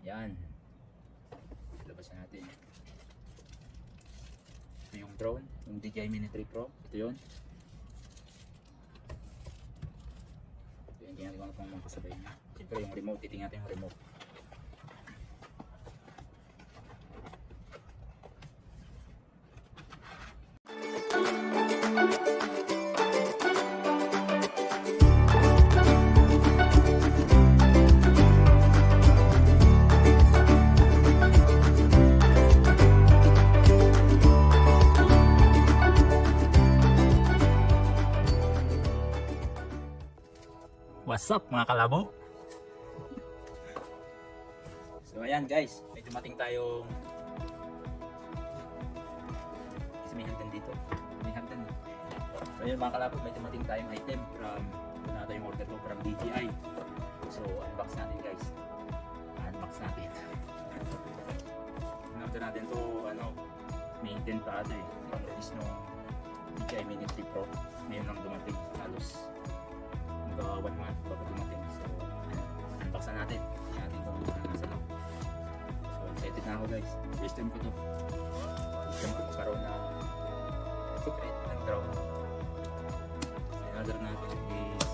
Yan. Labasan natin. Ito yung drone, yung DJI Mini 3 Pro. Ito yun. Ito yung ginagawa ko mga kasabay niya. Siyempre yung remote, titingnan natin yung remote. What's up mga kalabo? So ayan guys, may dumating tayong may hagdan dito. May hagdan. So ayan mga kalabo, may dumating tayong item from doon natin yung order ko from DJI. So unbox natin guys. Unbox natin. Order natin to maintain pa ata yung release ng DJI Mini 3 Pro. Ngayon lang dumating halos 1 month bago dumating. So unbox na natin. Tingnan natin kung ano nasa loob. So excited na ako guys. First time ko to. First time ko magkaroon na secret ng drone. So yung order natin is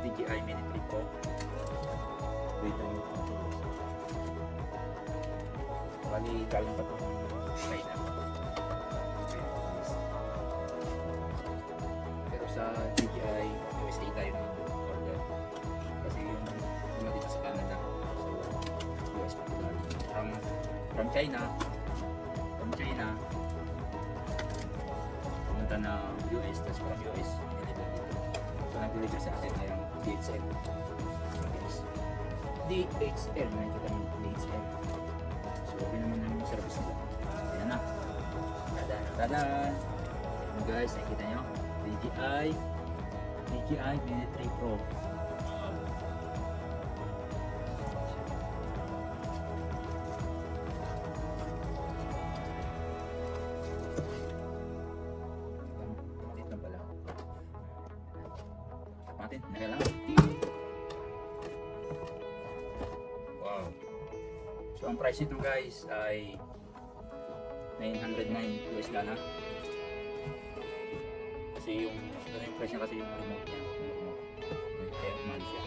DJI Mini 3 Pro. Wait lang ito. Bali galing pa itong China. Pero sa DJI USA tayo ng order kasi yung dito sa Canada, so US pa from China pumunta na US, tapos from US nilibig dito. So nag-deliver sa atin ay ang DHL. Nakikita mo DHL. So okay naman yung service nila. Ayan na, tada guys, nakikita nyo DJI Mini 3 Pro. Malit lang pala. Matin, nakailangan. Wow. So ang price nito guys ay $909 US. Kasi yung price niya kasi yung remote niya, kaya umali siya.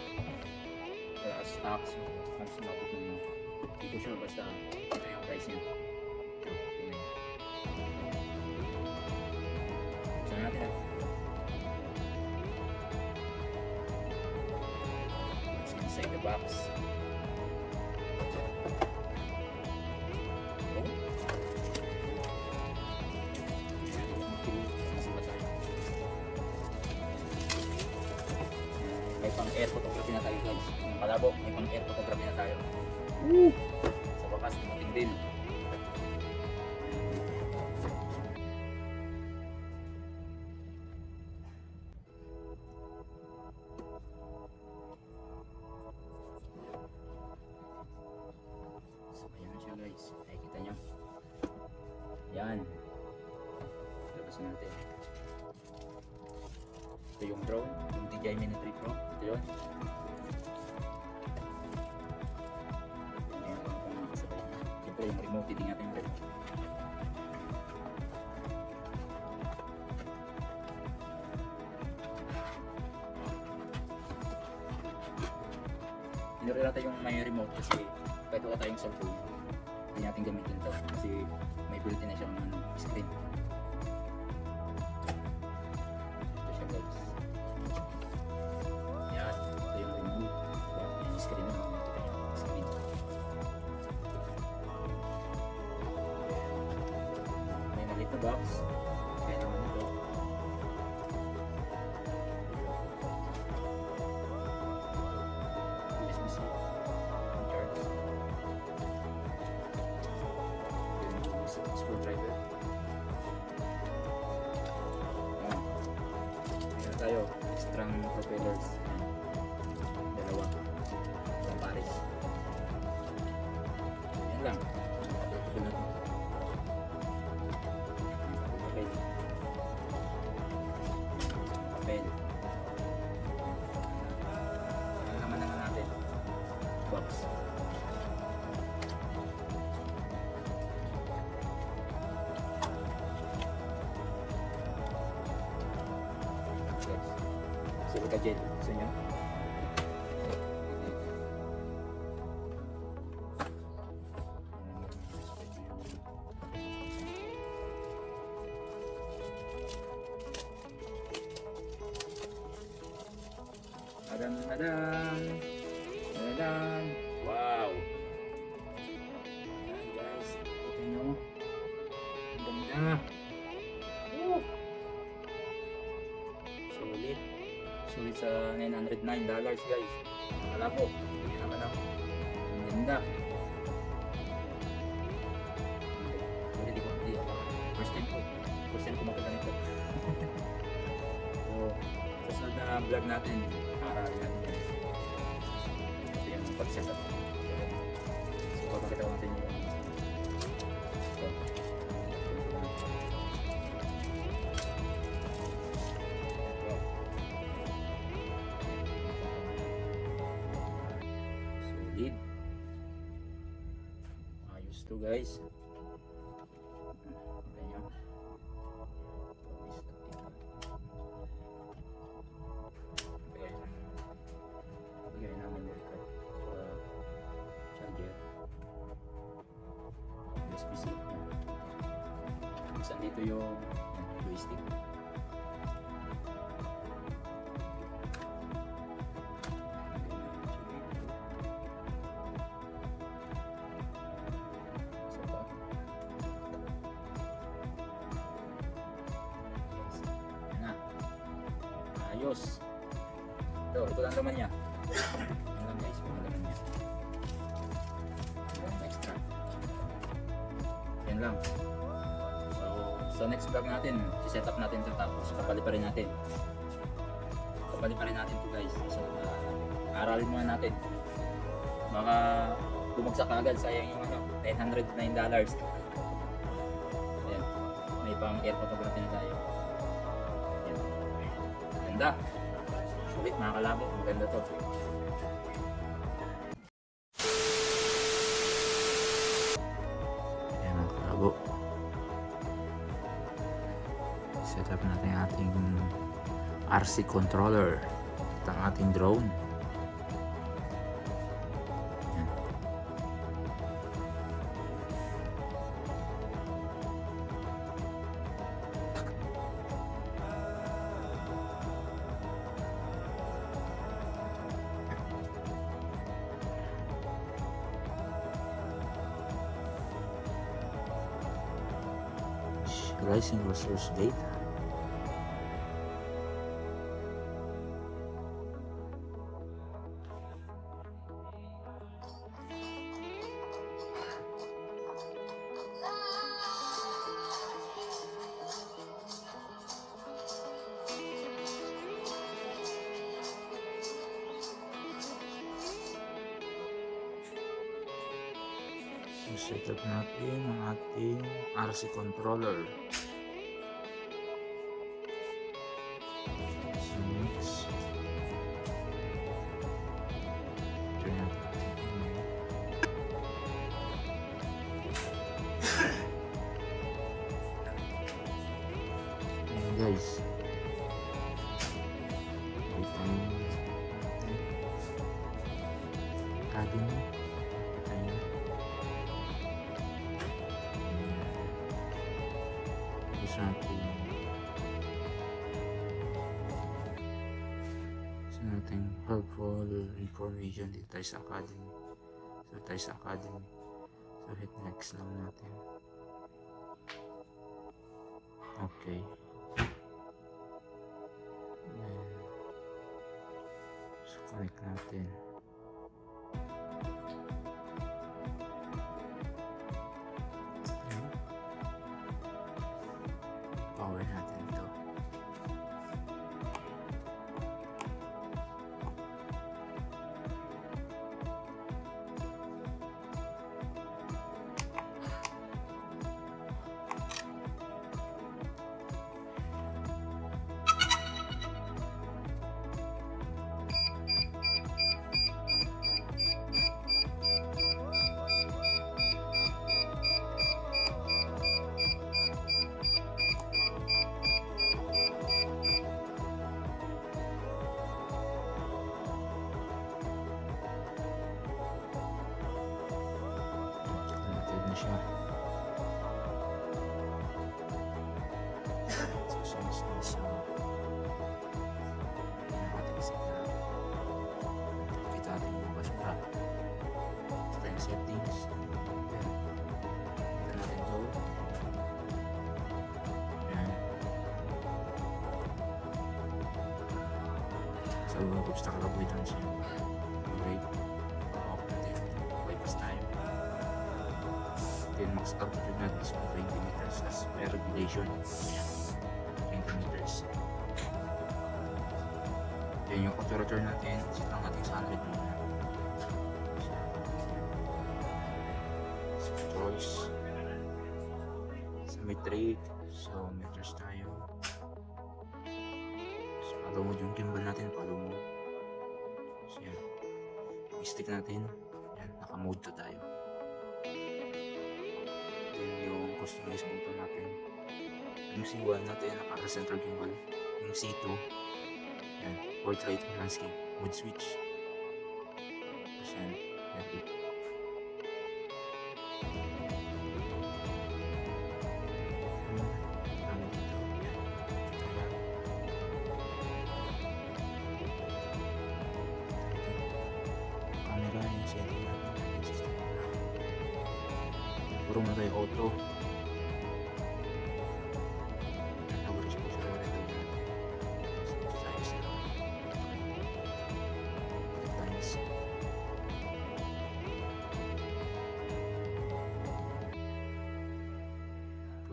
Kaya stock, so halos umabot ng hindi ko sure, basta ito yung price niya. Ito, tingnan niya. Buksan natin ah. It's inside the box. May pang air photography na tayo guys. Yung kalabo, may pang air photography na tayo. Sa wakas, dumating din. So ayan na siya guys. Nakikita nyo. Yan. Labasan natin. Ito yung drone, yung DJI Mini 3 Pro. Ito yun. Ayan ako kung makasabay niya. Siyempre yung remote, titingnan natin yung remote. Pinuri natin yung may remote kasi kahit wala tayong cellphone, hindi natin gamitin ito kasi may built-in na siyang screen. Box. Kaya naman ito. USB-C. Charge. Yung screwdriver. Meron tayo. Extrang propellers. Dalawa. Isang pares. Yan lang. Ito na ito. Papel. Ano naman natin? Box. Silica gel. Gusto nyo? Adan, adan. Adan. Wow. Ayan guys. Ito nyo. Ang ganda. Woo. Sulit. Sulit sa $909 guys. Wala po. Hindi naman ako. Ang ganda. Hindi di ko. Hindi ako. First time ko. First time ko makita nito. So, sa sunod na vlog natin, aralin natin. Ito yung pag-setup. So, papakita ko natin yung ito. Solid. Ayos to guys. Tignan nyo. Bigay namin yung record sa charger. USB-C. Tapos andito yung joystick. Isa pa. Yan na. Ayos. Ito lang naman niya. Yan lang guys, mga laman niya. Yan, extra. Yan lang. So, sa next vlog natin, si-set up natin ito tapos kapali pa rin natin. Kapali pa rin natin ito guys. So, aralin muna natin. Baka bumagsak agad, sayang yung $909. Ayan, may pang air photography na tayo. Ayan. Ganda. Sulit mga kalabo, maganda to. Ayan mga kalabo. Set up natin ang ating RC controller at ang ating drone. Ayan. Rising resource data. Set up natin ang ating RC controller. Guys, kita nyo academy, kita nyo gusto natin helpful information dito tayo sa academy. So tayo sa academy, so hit next lang natin. Okay. So connect natin. Power natin ito. siya. So, sinusunod siya. Yung ating signal. Kita natin yung bukas pa. Ito yung settings. Ito natin go. Yan. So, kung sa kalabuhitan siya. Right. Off natin. Bypass tayo. Then max altitude natin is 20 meters as per regulation. Ayan. 20 meters. Then yung auto-rotor natin, set lang natin sa 100 muna. So, choice. Symmetry. So, meters tayo. So, follow mode yung gimbal natin. Follow mode. So, yan. Yung stick natin. Yan, naka-mode 2 tayo. Then yung customize button natin. Yung C1 natin, naka-center gimbal. Yung C2, yan, portrait and landscape, mode switch. Tapos yan, yan it. Ano dito, yan. Ayan. Camera, yung setting natin, yung system. Puro mo tayo auto. Average po siya ulit ang natin. Size na. Times.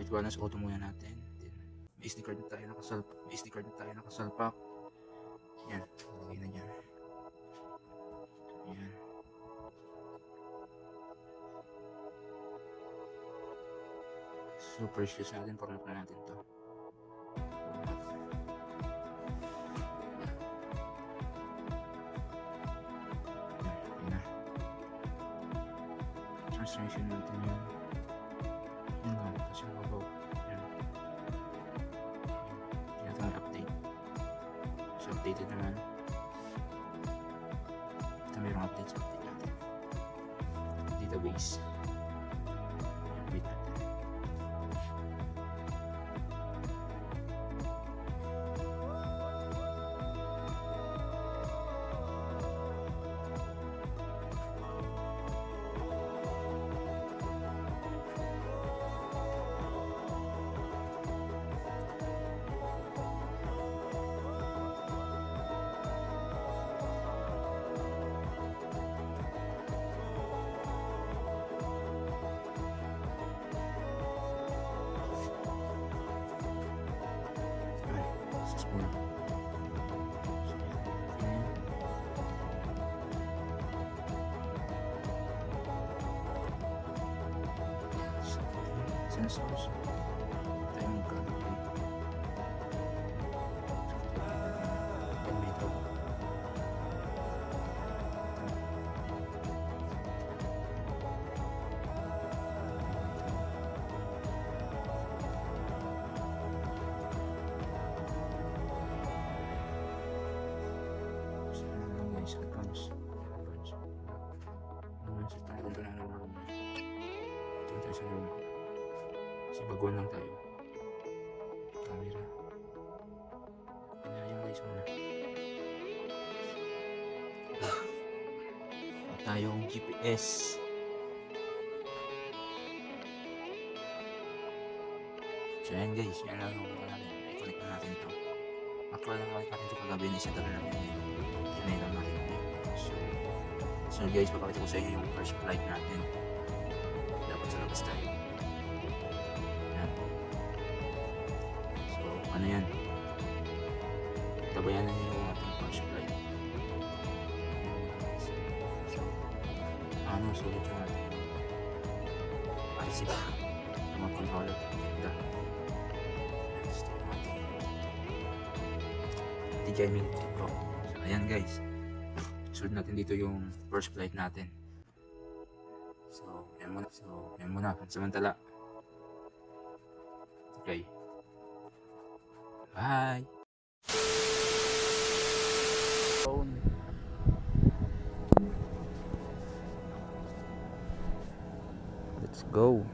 Which balance auto muna natin. Then, may SD card na tayo nakasalpak. Yan. Lagay na dyan. Yan. Super shoes natin, format na natin to. Yan na. Translation natin yun. Yun lang, tapos yung logo. Yan. Yan natin update. So updated naman. Ito mayroong update sa update natin. Database. Yan, wait natin. Successful. Sensors. Tayo magkalagay. Yan may ito. Advance. Set tayo dito ng room. Doon tayo sa room. Kasi baguan lang tayo. Camera. Kanya yung guys muna. At tayong GPS. So yan guys, yan lang yung mga natin. I-connect na natin ito. Actual lang natin ito kagabi na isa talaga natin ngayon. Yan lang natin. So guys, papakita ko sa inyo yung first flight natin. Dapat sa labas tayo. Yan. So, ano yan? Tabayanan nyo yung ating first flight. So, ano, sulit yung ating IC yung mga controller. Ganda. Gusto yung ating DJI Mini 3 Pro. So, ayan guys. Sunod natin dito yung first flight natin. So, yan muna. Pansamantala. Okay. Bye! Let's go. Go.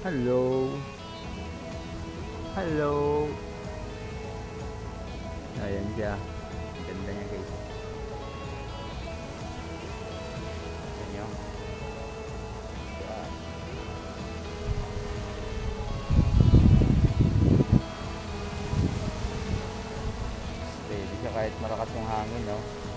Hello. Hello. Ayan siya. Ganda niya guys. Ayan yung. Ayan. Steady siya kahit malakas yung hangin, no?